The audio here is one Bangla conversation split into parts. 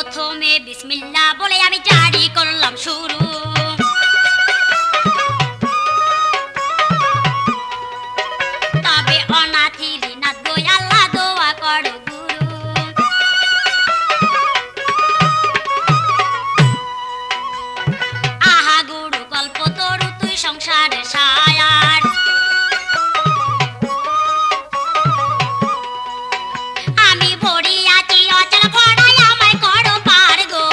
প্রথমে বিসমিল্লাহ বলে আমি জারি করলাম শুরু। তবে অনাথির নাথ গো আল্লাহ দোয়া করো গুরু। আহা গুরু গল্প তরু তুই সংসারের সায়ার। আমি ভরি আছি অচল কড়াই আমায় করো পার গো।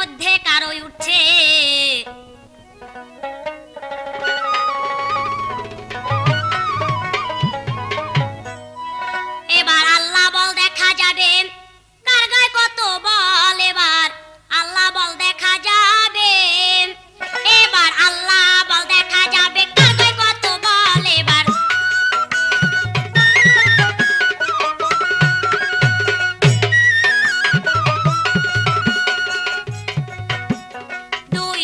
মধ্যে কারোই উঠছে এবার আল্লাহ বল দেখা যাবে কার গায়ে কত বল এবার আল্লাহ বল দেখা যাবে এবার আল্লাহ বল দেখা যাবে কার গায়ে কত বল এবার দুই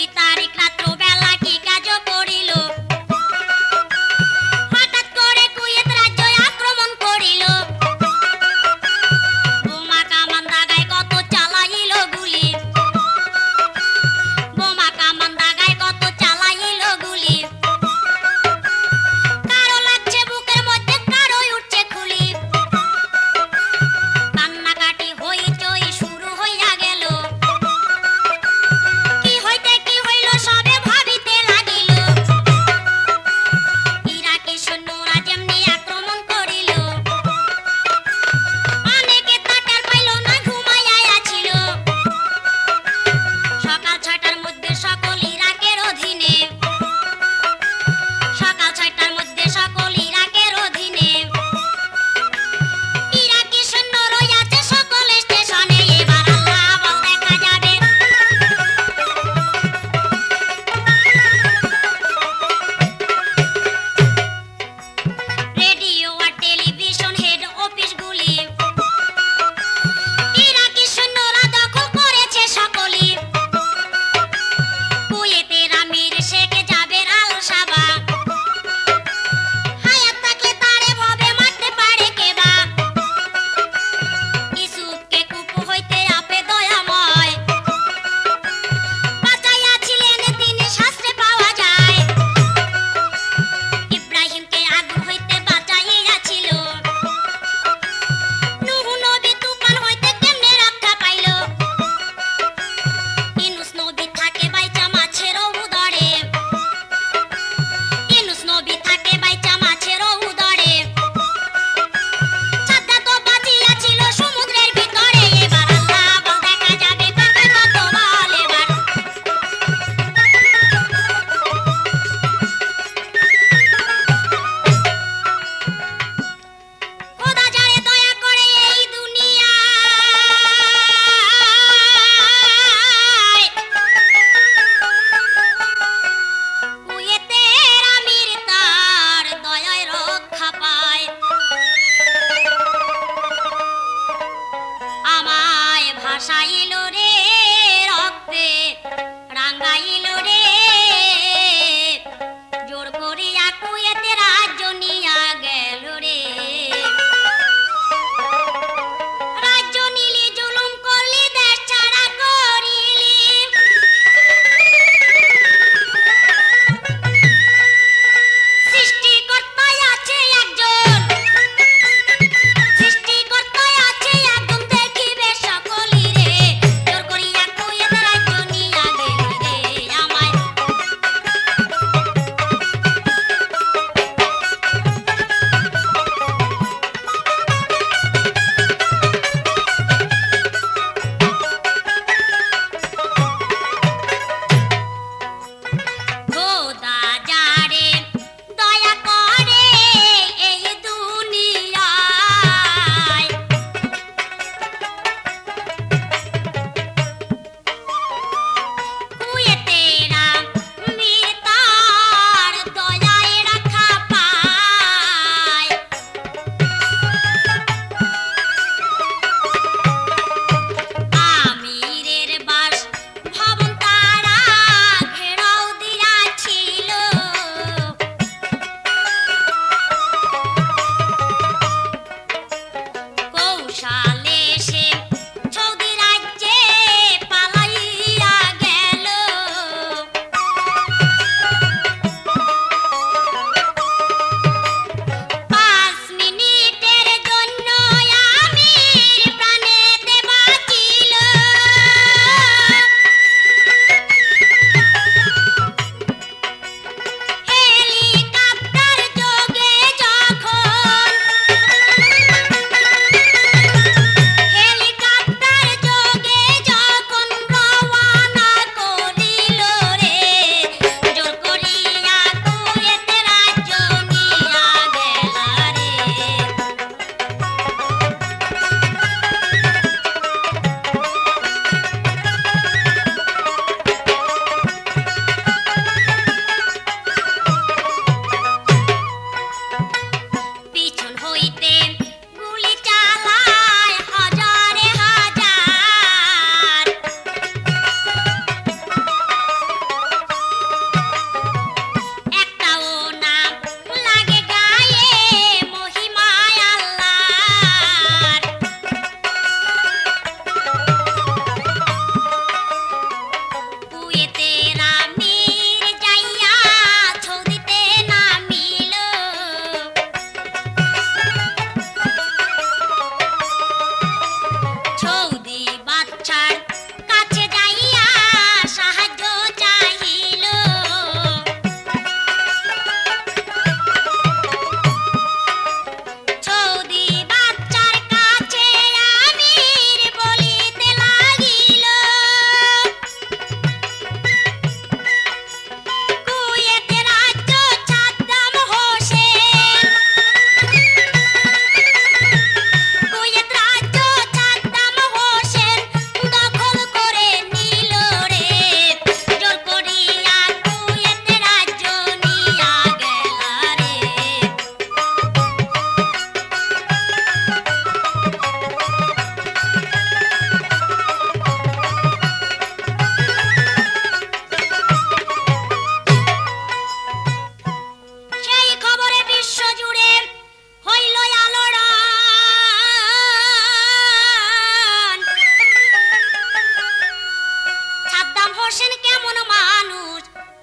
হোসেন কেমন মানুষ,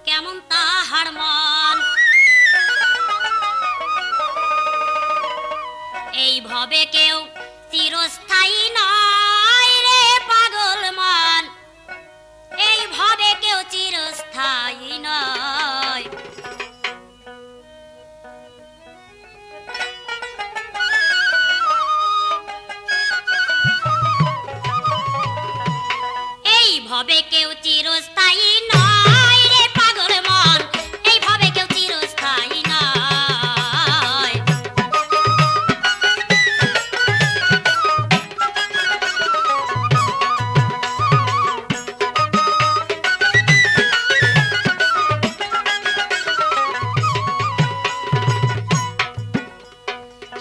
কেমন তাহার মন। এইভাবে কেউ চিরস্থায়ী নয় রে পাগল মন, এইভাবে কেউ চিরস্থায়ী নয়। এইভাবে কেউ চিরস্থায়ী নয় রে পাগল মন, এইভাবে কেউ চিরস্থায়ী নয়।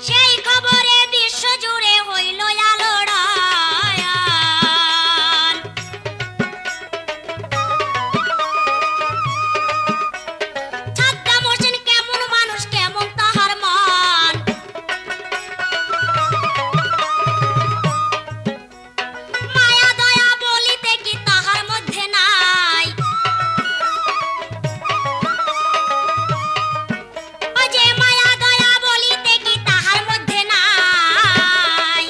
সেই খবরে বিশ্ব জুড়ে হইল আলোড়ন, সাদ্দাম হোসেন কেমন মানুষ, কেমন তাহার মন। মায়া দয়া বলিতে কি তাহার মধ্যে নাই, ওই যে মায়া দয়া বলিতে কি তাহার মধ্যে নাই।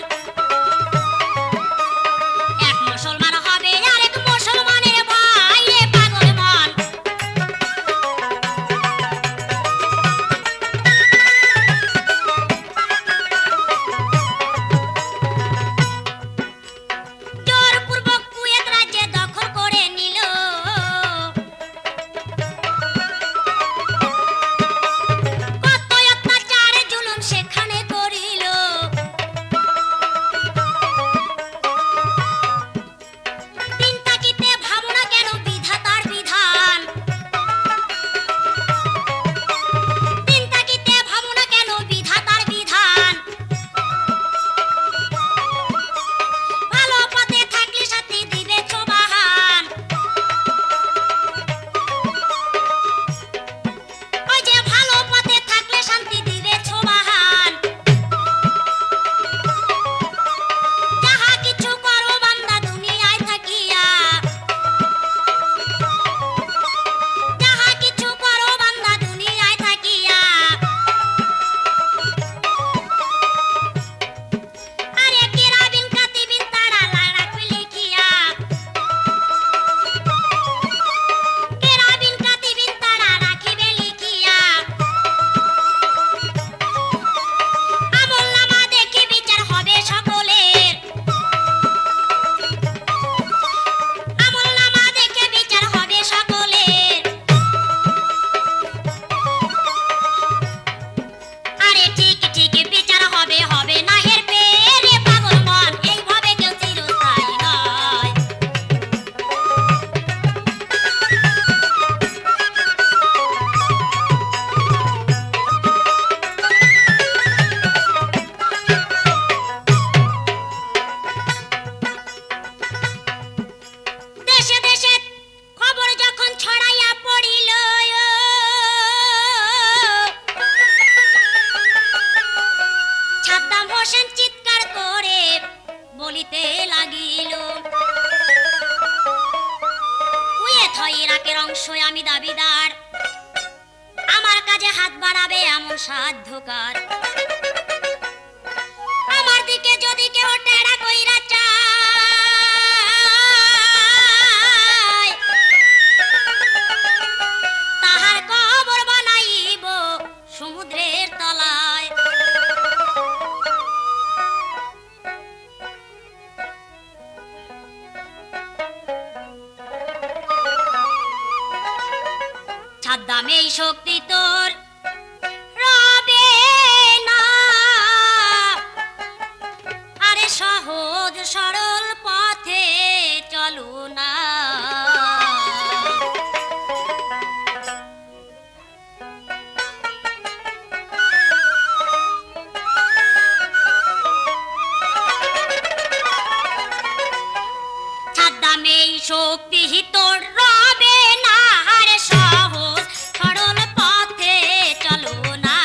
এক মুসলমান হবে আরেক মুসলমানের ভাই রে পাগল মন। জোরপূর্বক কুয়েত রাজ্যে দখল করে নিল, কত অত্যাচার জুলুম সেখানে করিল। তিন তাকিতে ভাবনা কেন বিধাতার বিধান, তিন তাকিতে ভাবনা কেন বিধাতার বিধান। ভালো পথে থাকলে সাথী দিবে চোবাহান, ওই যে ভালো পথে থাকলে শান্তি দিবে চোবাহান। যাহা কিছু করো বান্দা দুনিয়ায় থাকিয়া, যাহা কিছু করো বান্দা দুনিয়ায় থাকিয়া। আরে কিরাবিন কাতিবিন তারা রাখবে লিখিয়া, কিরাবিন কাতিবিন তারা রাখিবে লিখিয়া। আমলনামা দেখে বিচার হবে সকলের, আমলনামা দেখে বিচার হবে সকলের। আরে ঠিক ঠিক বিচার হবে, হবে না হেরফের রে পাগল মন, এইভাবে কেউ চিরস্থায়ী নয়। দেশে দেশে খবর যখন ছড়াইয়া পড়িল, সাদ্দাম হোসেন চিৎকার করে বলিতে লাগিল, কুয়েত হয় ইরাকের অংশ, আমি দাবিদার। আমার কাজে হাত বাড়াবে এমন সাধ্যকার, আমার দিকে যদি কেউ টেরা কইরা চায়, তাহার কবর বানাইব সমুদ্রের তলায়। সাদ্দাম এই শক্তি তোর রবে না, আরে সহজ সরল পথে চলো না। সাদ্দাম এই শক্তি তোর রবে না, আরে সহজ সরল পথে চলো না।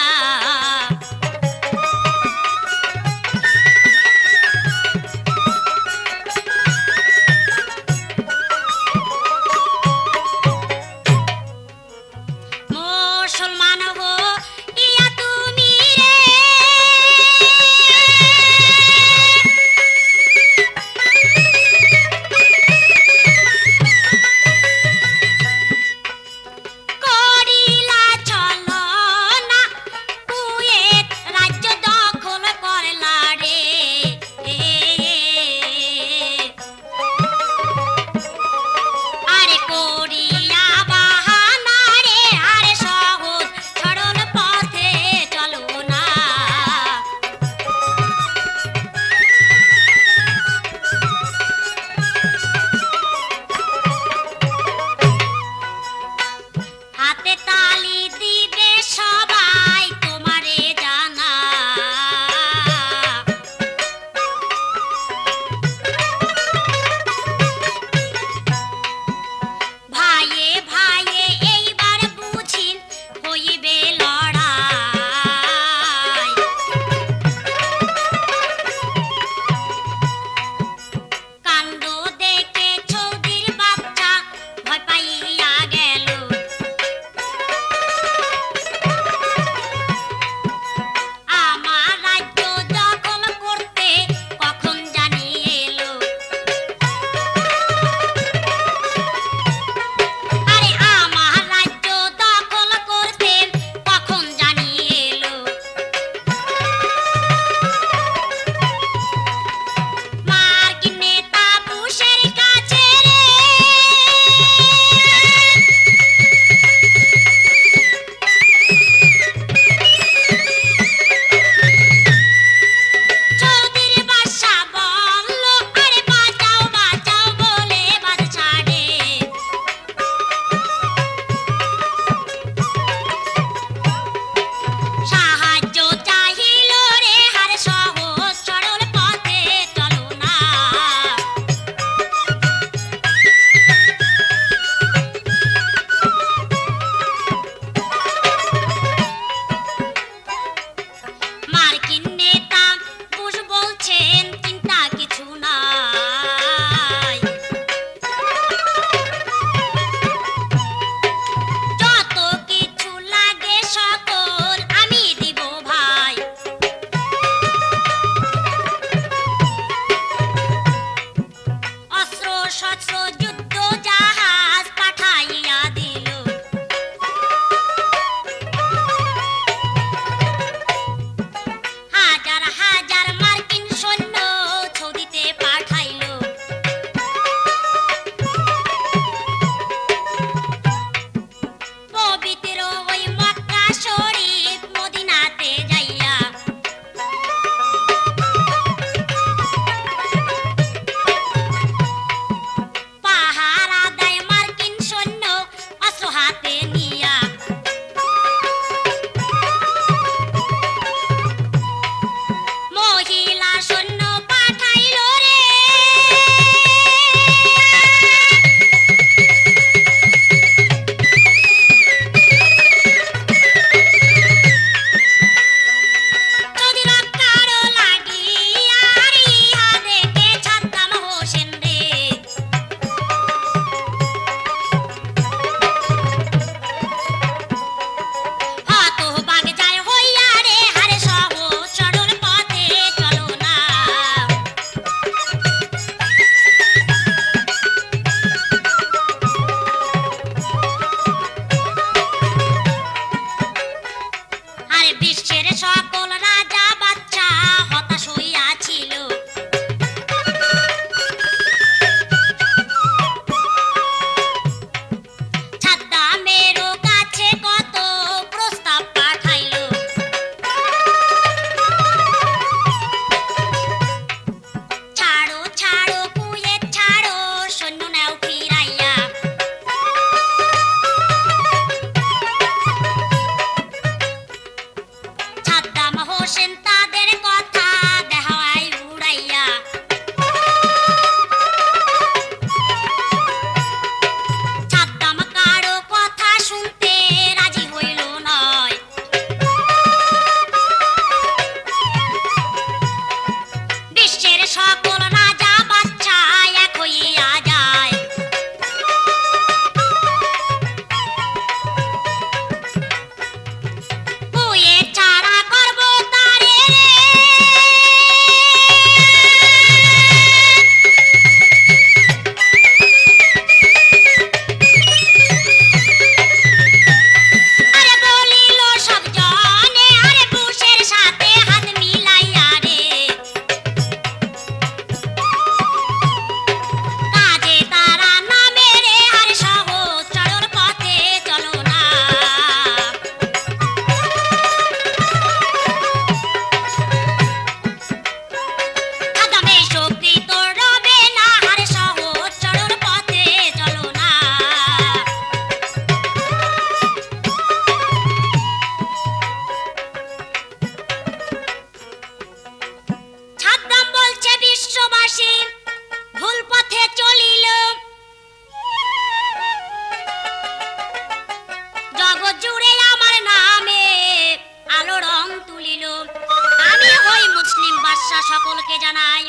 ভালোবাসা সকলকে জানাই।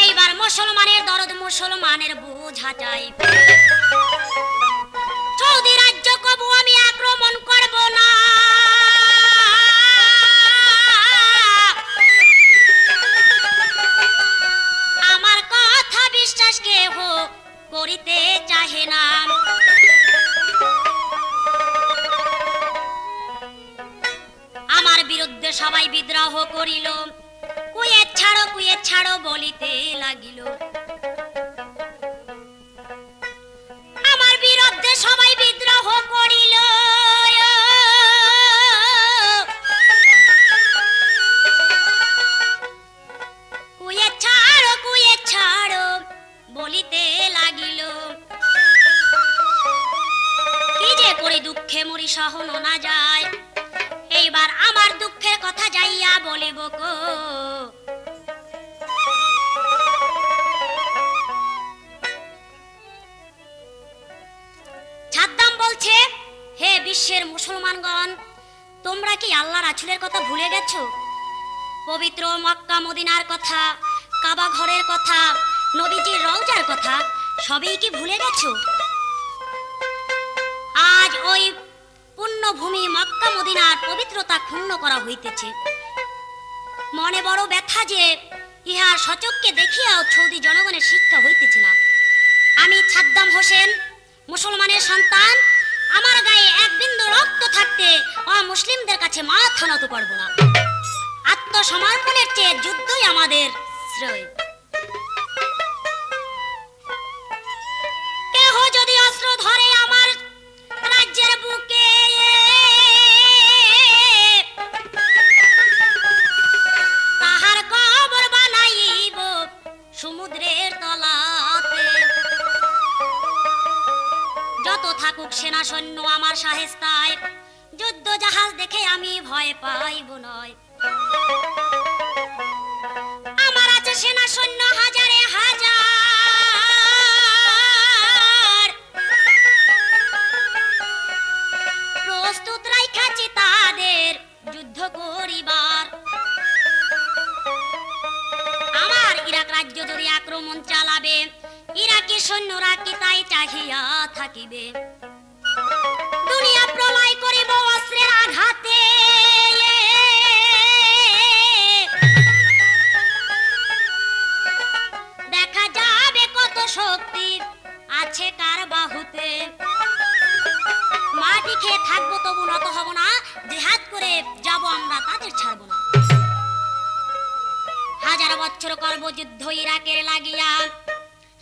এইবার মুসলমানের দরদ মুসলমানের বোঝা চাই। সৌদি রাজ্য কবু আমি আক্রমণ করব না, আমার কথা বিশ্বাস কেহ করিতে চাহে না। আমার বিরুদ্ধে সবাই বিদ্রোহ করিল, কুয়েত ছাড়ো বলিতে লাগিল। আমার বিরুদ্ধে সবাই বিদ্রোহ করিল, কুয়েত ছাড়ো বলিতে লাগিল। কি যে করি দুঃখে মরি সহনো না যায়, এইবার আমার দুঃখের কথা যাইয়া বলিব গো। সাদ্দাম বলছে, হে বিশ্বের মুসলমানগণ, তোমরা কি আল্লাহ রাসূলের কথা ভুলে গেছো? পবিত্র মক্কা মদিনার কথা, কাবা ঘরের কথা, নবীজির রওজার কথা সবই কি ভুলে গেছো? আজ ওই পুণ্যভূমি মক্কা মদিনার পবিত্রতা ক্ষুণ্ণ করা হইতেছে। মনে বড় ব্যথা যে ইহার সচক্ষে দেখিয়াও সৌদি জনগণের শিক্ষা হইতেছে না। আমি সাদ্দাম হোসেন, মুসলমানের সন্তান, আমার গায়ে এক বিন্দু রক্ত থাকতে অমুসলিমদের কাছে মাথা নত করব না। আত্মসমর্পণের চেয়ে যুদ্ধই আমাদের শ্রেয়। কেহ যদি অস্ত্র ধরে আমার রাজ্যের বুকে, তাহার কবর বানাইব সমুদ্রের তলাতে। যত থাকুক সেনা সৈন্য আমার শায়েস্তায়, যুদ্ধ জাহাজ দেখে আমি ভয় পাইব নয়। আমার আছে সেনা সৈন্য হাজারে হাজার, প্রস্তুত রাইখাছি তাদের যুদ্ধ করিবার। আমার ইরাক রাজ্য যদি আক্রমণ চালাবে, ইরাকি সৈন্যরা কি তাই চাহিয়া থাকিবে? দুনিয়া প্রলয় করিব অস্ত্রের আঘাতে, দেখা যাবে কত শক্তি আছে কার বাহুতে। মাটি খেয়ে থাকবো তবু নত হব না, জিহাদ করে যাব আমরা, তাদের ছাড়ব না। হাজার বছর করব যুদ্ধ ইরাকের লাগিয়া,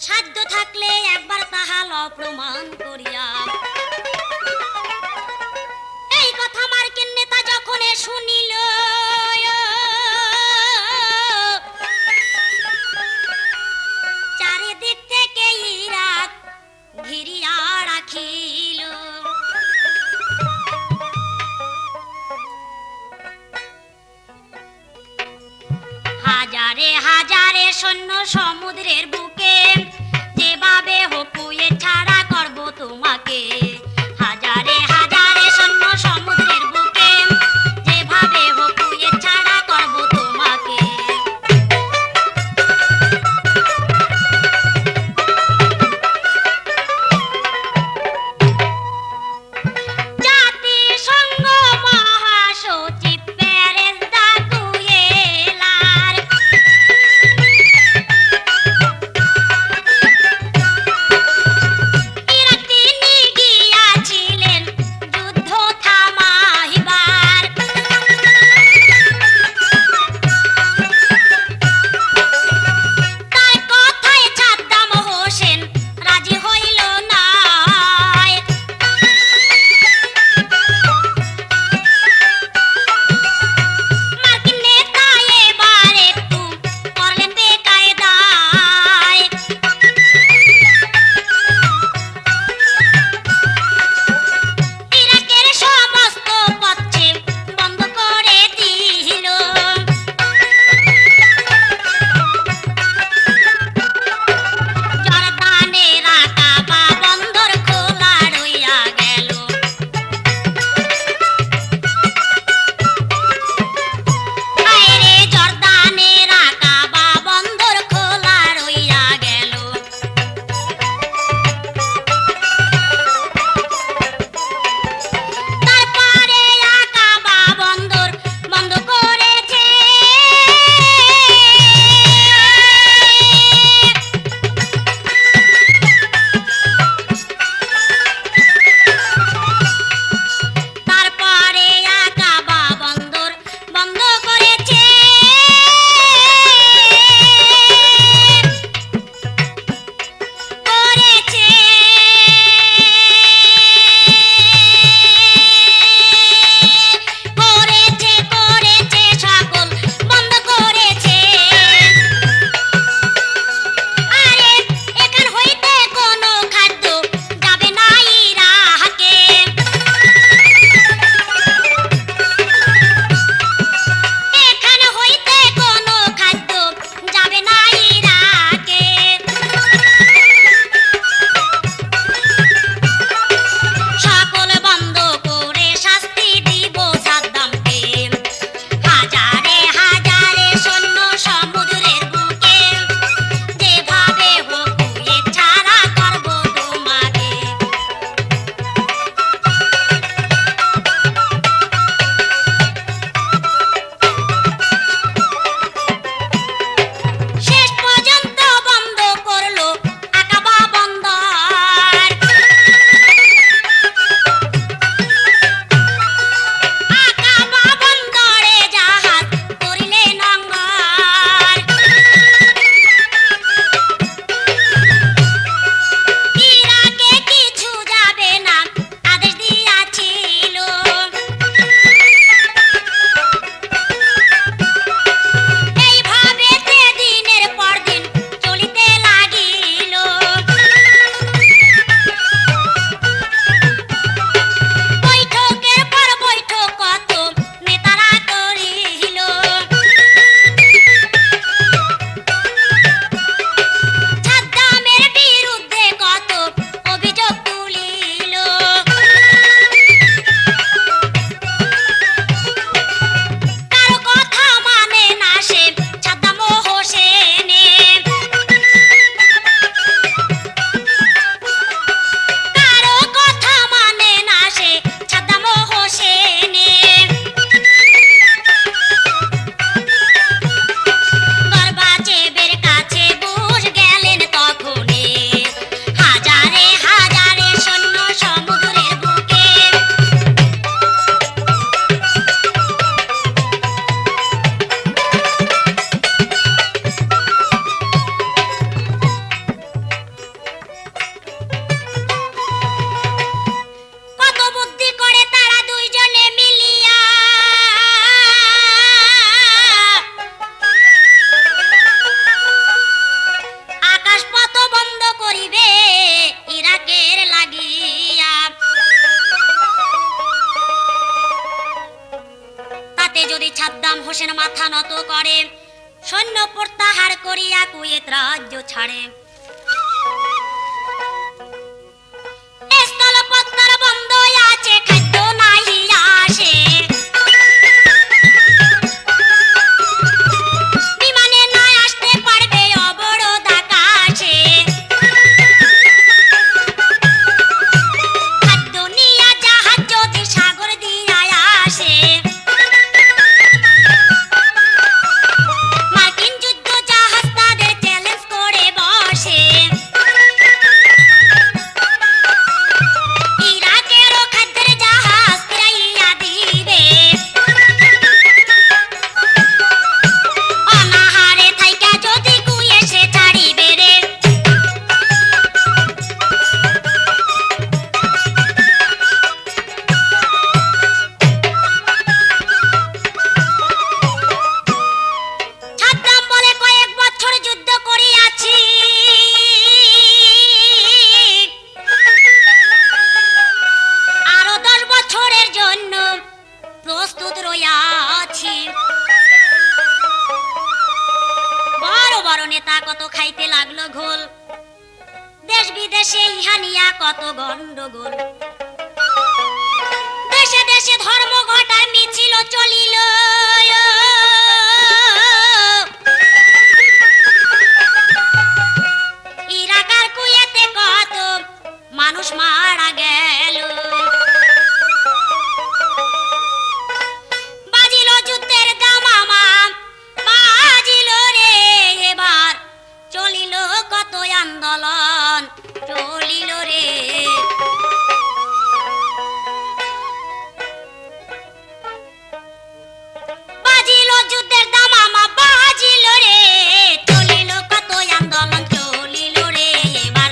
সাধ্য থাকলে একবার তাহা অপ্রমাণ করিয়া। এই কথা মার্কিন নেতা যখন শুনিল, চারিদিক থেকে ইরাক ঘিরিয়া রাখিল। হাজারে হাজারে সৈন্য সমুদ্রের বুকে, যেভাবে হোক কুয়েত ছাড়া করব তোমাকে। হাজারে হাজারে সৈন্য সমুদ্রের বুকে, যেভাবে হোক কুয়েত ছাড়া করব তোমাকে। জাতিসংঘ মহাসচিব পেরেজ দা কুয়েলার লাগিয়া। তাতে যদি সাদ্দাম হোসেন মাথা নত করে, সৈন্য প্রত্যাহার করিয়া কুয়েত রাজ্য ছাড়ে। স্থলপথের বন্ধ আছে, খাদ্য নাহি আসে, বিমানে না আসতে পারবে অবরোধ আকাশে। খাদ্য নিয়া জাহাজ যদি সাগর দিয়া আসে, মার্কিন যুদ্ধ জাহাজ তাদের চ্যালেঞ্জ করে বসে। ইরাকেরও খাদ্যের জাহাজ ফিরাইয়া দিবে, অনাহারে থাইকা যদি কুয়েসে ছাড়িবে রে। সাদ্দাম বলে কয়েক বছর যুদ্ধ করিয়াছি, আরো 10 বছরের জন্য প্রস্তুত রইয়াছি। বড় বড় নেতা কত খাইতে লাগলো ঘোল, দেশ বিদেশে ইহা নিয়া কত গন্ডগোল। দেশে দেশে ধর্মঘটার মিছিল চলিল, ইরাক আর কুয়েতে কত মানুষ মারা গেল। বাজিল যুদ্ধের দামামা, বাজিল রে এবার, চলিল কত আন্দোলন, চলিল রে। বাজিল যুদ্ধের দামামা, বাজিল রে, চলিল কত আন্দোলন, চলিল রে এবার।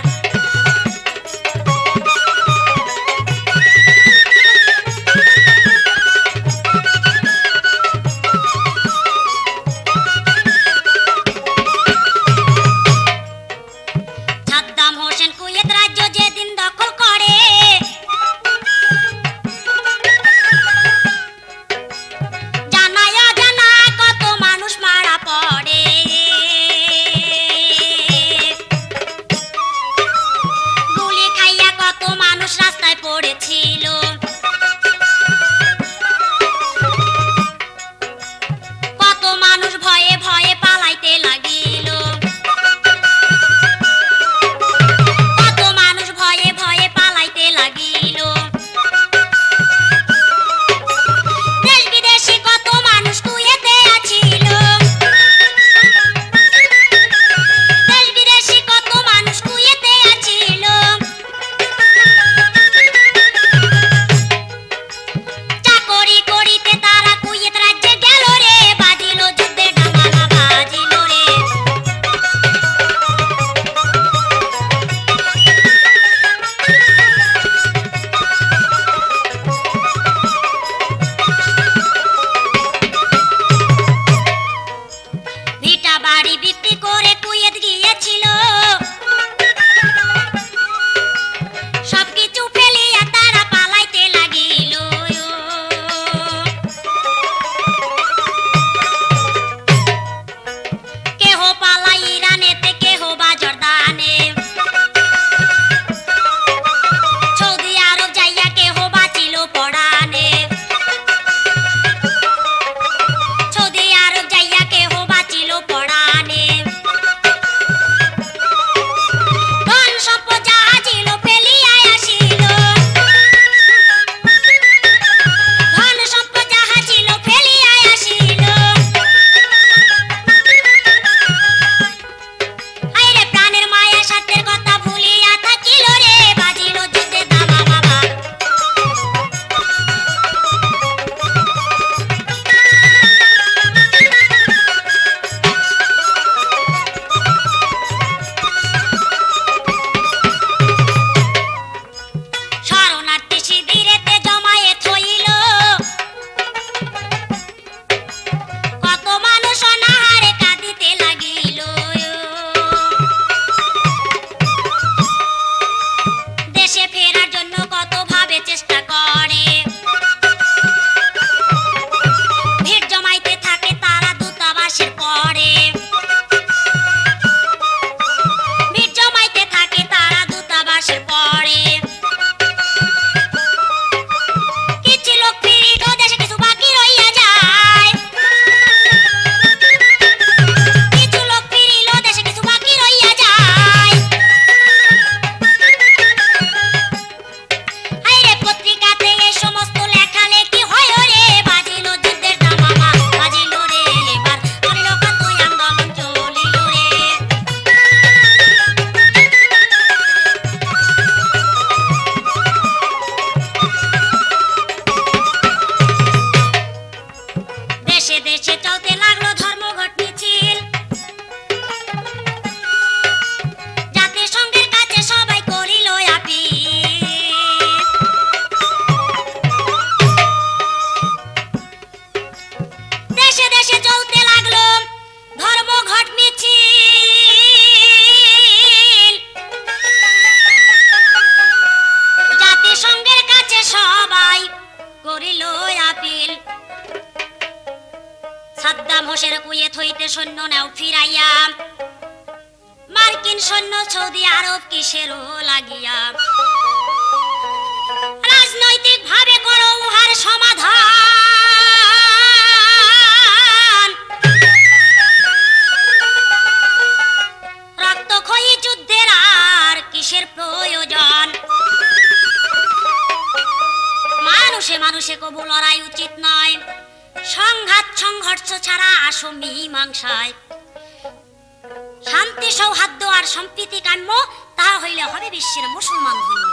সৈন্য নাও ফিরাইয়া, মার্কিন সৈন্য সৌদি আরব কিসেরও লাগিয়া, রাজনৈতিক ভাবে করো উহার সমাধান, রক্তক্ষয়ী যুদ্ধের আর কিসের প্রয়োজন, মানুষে মানুষে কবু লড়াই উচিত নয়, সংঘাত সংঘর্ষ ছাড়া আসো মীমাংসায়, শান্তি সৌহার্দ্য আর সম্প্রীতি কাম্য, তাহা হইলে হবে বিশ্বের মুসলমান ধন্য।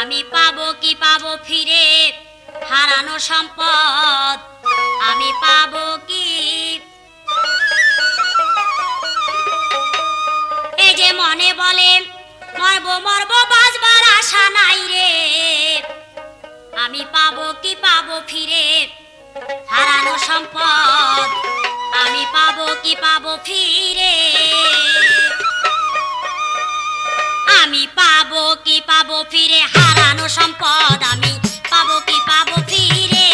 আমি পাবো কি পাবো ফিরে হারানো সম্পদ, আমি পাবো কি, এই যে মনে বলে মরবো মরবো বাঁচবার আশা নাই রে, আমি পাবো কি পাবো ফিরে হারানো সম্পদ, আমি পাবো কি পাবো ফিরে, আমি পাবো কি পাবো ফিরে হারানো সম্পদ, আমি পাবো কি পাবো ফিরে।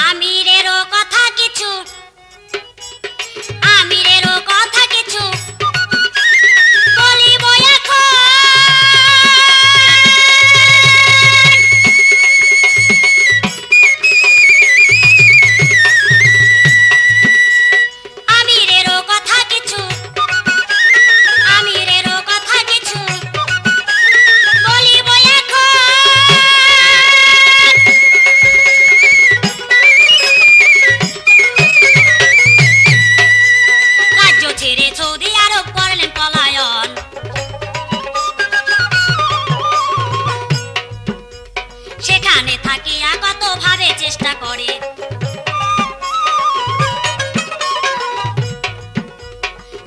আমিরেরও কথা কিছু, আমিরেরও কথা কিছু বলিব এখন, আমিরেরও কথা কিছু, আমিরেরও কথা কিছু বলিব এখন, রাজ্য ছেড়ে সৌদি আরব করলেন পলায়ন, সেখানে থাকিয়া কত ভাবে চেষ্টা করে,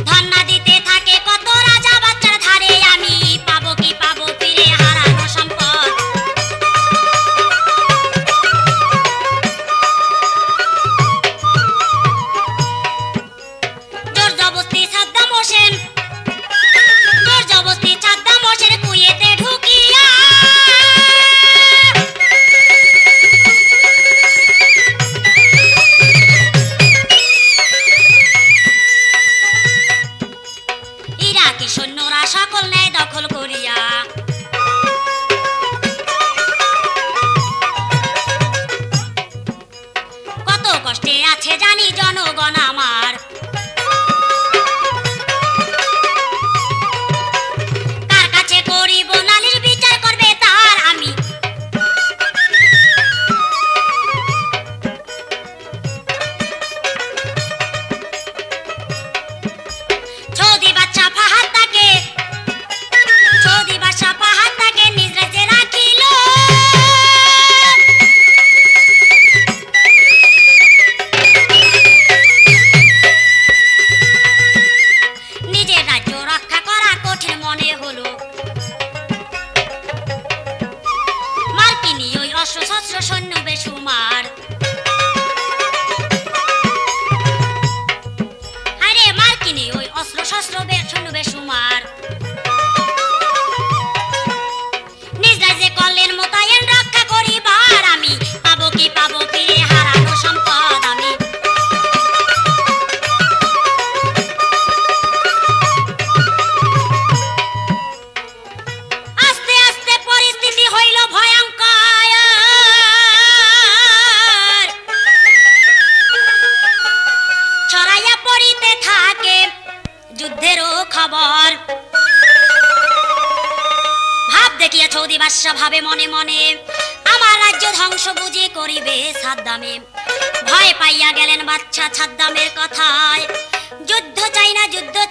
ধন্না দিতে থাকে কত রাজা বাচ্চার ধারে, আমি পাবো কি পাবো ফিরে হারানো সম্পদ, জোর জবরদস্তি সাদ্দাম হোসেন, জোর জবরদস্তি সাদ্দাম হোসেন কুয়েতে ঢুকিয়া, ইরাকি সৈন্যরা সকল ন্যায় দখল করিয়া, কত কষ্টে আছে জানি জনগণ আমার, কার কাছে করিব নালিশ বিচার করবে তার, আমি সৌদি বাদশা ফাহাদ তাকে, সৌদি বাদশা ফাহাদ তাকে নিজ রাজ্যে রাখিল, নিজের রাজ্য রক্ষা করা কঠিন মনে হলো, মার্কিনী ওই অস্ত্রশস্ত্র সৈন্য বেসুমার, আরে মার্কিনী ওই অস্ত্রশস্ত্র সৈন্য বেসুমার, নিজ রাজ্যে করলেন মোতায়েন রক্ষা করিবার, আমি পাবো কি পাবো ফিরে হারানো সম্পদ, আমি আস্তে আস্তে পরিস্থিতি হইল ভয়ঙ্কর, ছড়াইয়া পড়িতে থাকে যুদ্ধেরও খবর, ভাব দেখিয়া সৌদি বাদশা ভাবে মনে মনে, আমার রাজ্য ধ্বংস বুঝি করিবে সাদ্দামে, ভয় পাইয়া গেলেন বাদশা সাদ্দামের কথায়, যুদ্ধ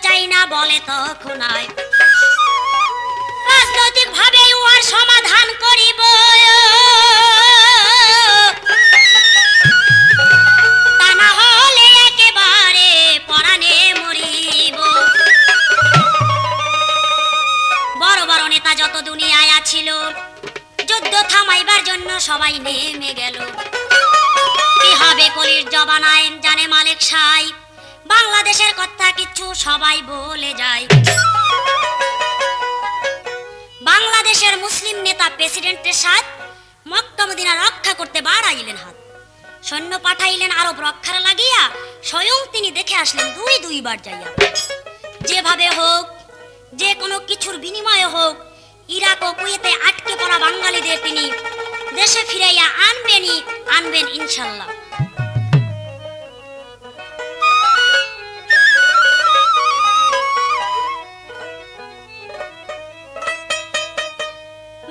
চাই না বলে তখন রাজনৈতিক ভাবে উহার সমাধান করিব, তা না হলে একেবারে পরাণে মরিব, পুলিশ জবান আইন জানে মালিক সাই, বাংলাদেশের কথা কিছু সবাই বলে যায়। বাংলাদেশের মুসলিম নেতা প্রেসিডেন্টের সাথ মক্কা মদিনা রক্ষা করতে বাড়াইলেন হাত, সৈন্য পাঠাইলেন আরব রক্ষার লাগিয়া, স্বয়ং তিনি দেখে আসলেন দুইবার যাইয়া। যেভাবে হোক, যে কোনো কিছুর বিনিময়ে হোক, ইরাক ও কুয়েতে আটকে পড়া বাঙালিদের তিনি দেশে ফিরাইয়া আনবেন ইনশাল্লাহ।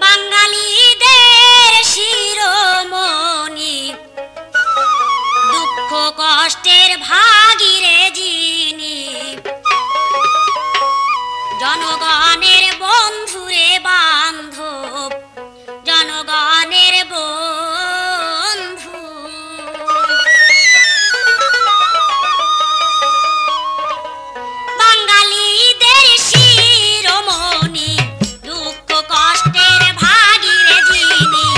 বাঙালিদের শিরোমণি, দুঃখ কষ্টের ভাগিরে যিনি, জনগণের বন্ধুরে বান্ধব, জনগণের বন্ধু। বাঙালিদের শিরোমণি, দুঃখ কষ্টের ভাগিরে যিনি,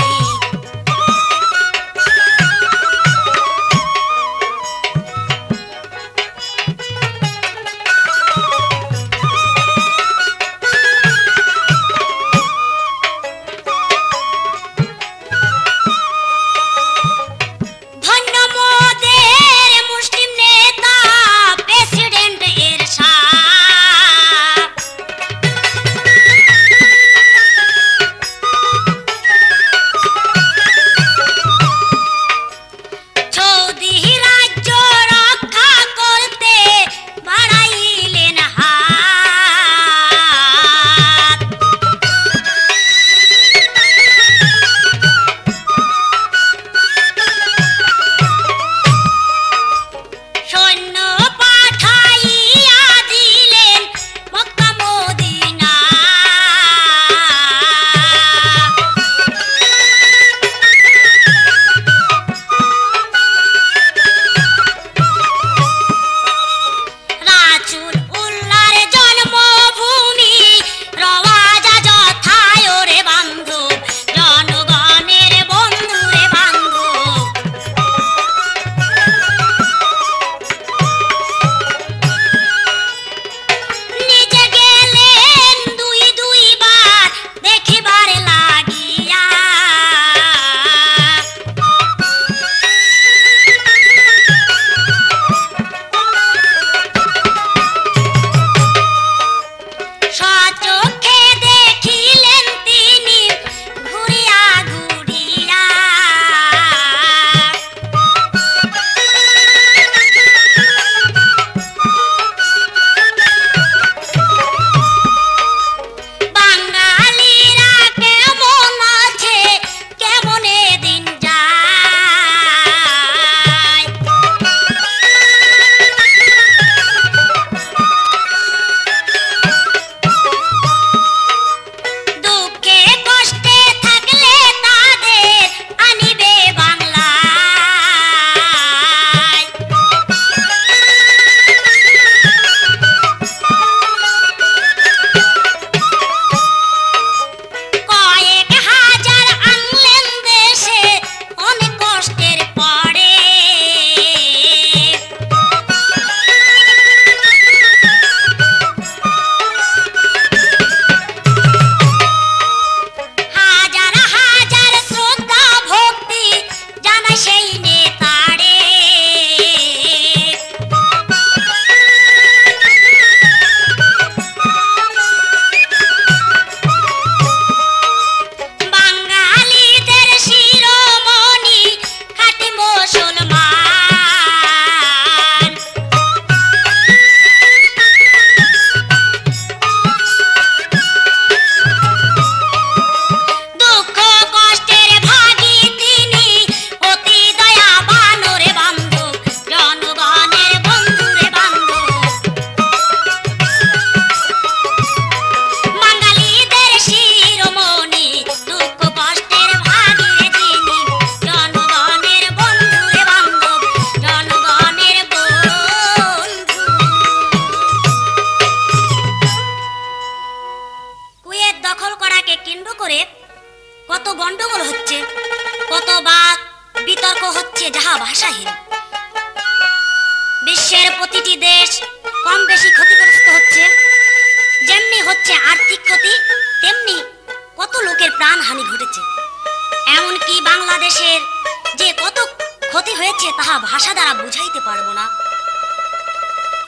তাহা ভাষা দ্বারা বুঝাইতে পারবো না।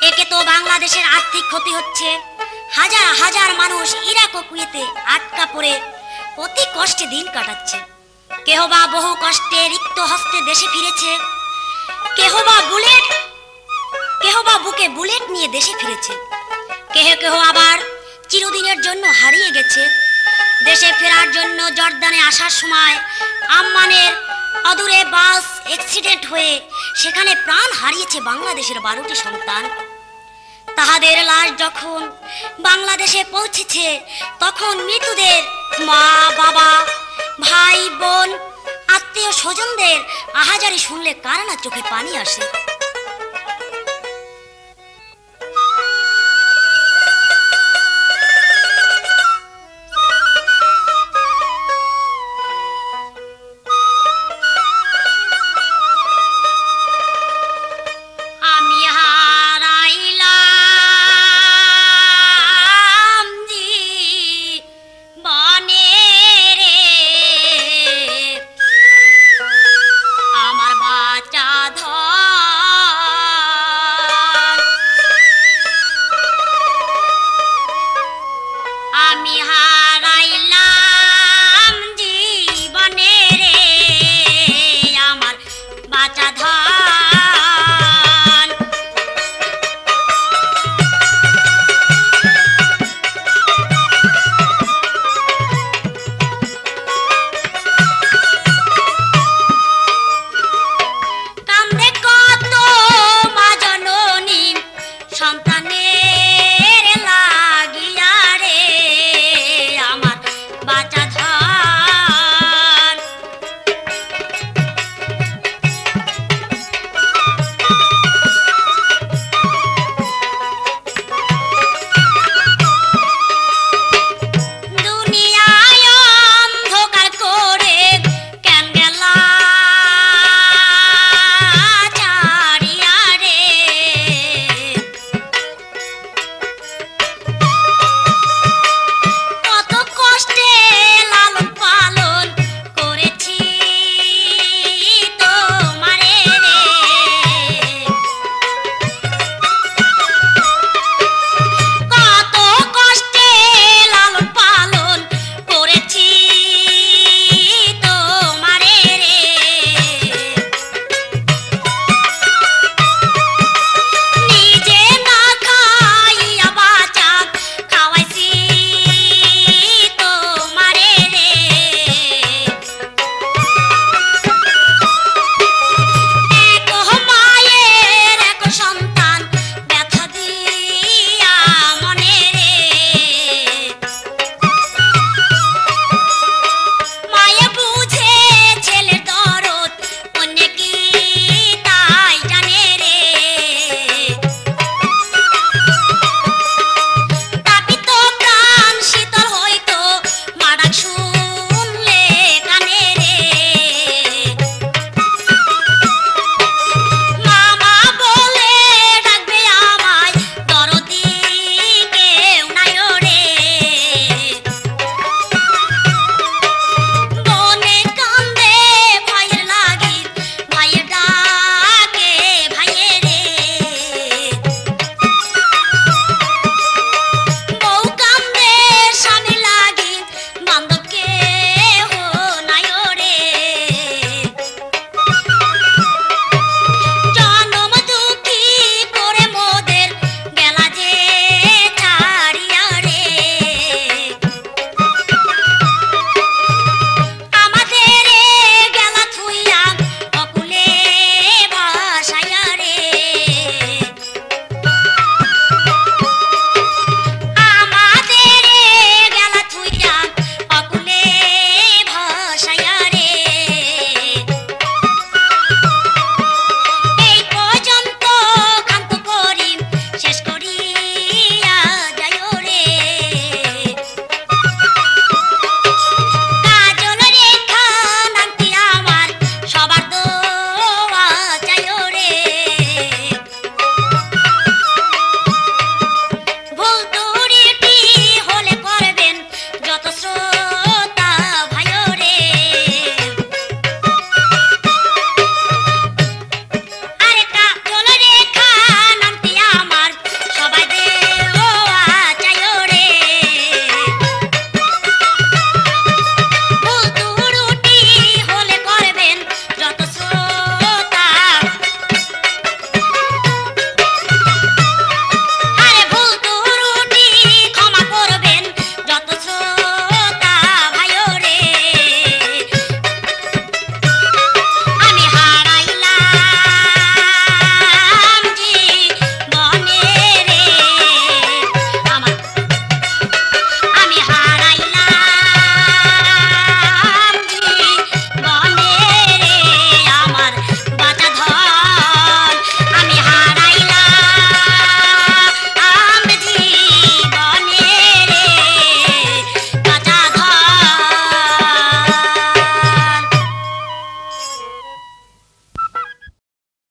একে তো বাংলাদেশের আর্থিক ক্ষতি হচ্ছে, হাজার হাজার মানুষ ইরাক ও কুয়েতে আটকা পড়ে অতি কষ্টে দিন কাটাচ্ছে। কেহ বা বহু কষ্টে রিক্ত হস্তে দেশে ফিরেছে, কেহ বা বুকে বুলেট নিয়ে দেশে ফিরেছে, কেহ কেহ আবার চিরদিনের জন্য হারিয়ে গেছে। দেশে ফেরার জন্য জর্দানে আসার সময় আম্মানের অদূরে বাস অ্যাক্সিডেন্ট হয়ে সেখানে প্রাণ হারিয়েছে বাংলাদেশের 12টি সন্তান। তাহাদের লাশ যখন বাংলাদেশে পৌঁছেছে তখন মৃতদের মা বাবা ভাই বোন আত্মীয় স্বজনদের আহাজারি শুনলে কার না চোখে পানি আসে।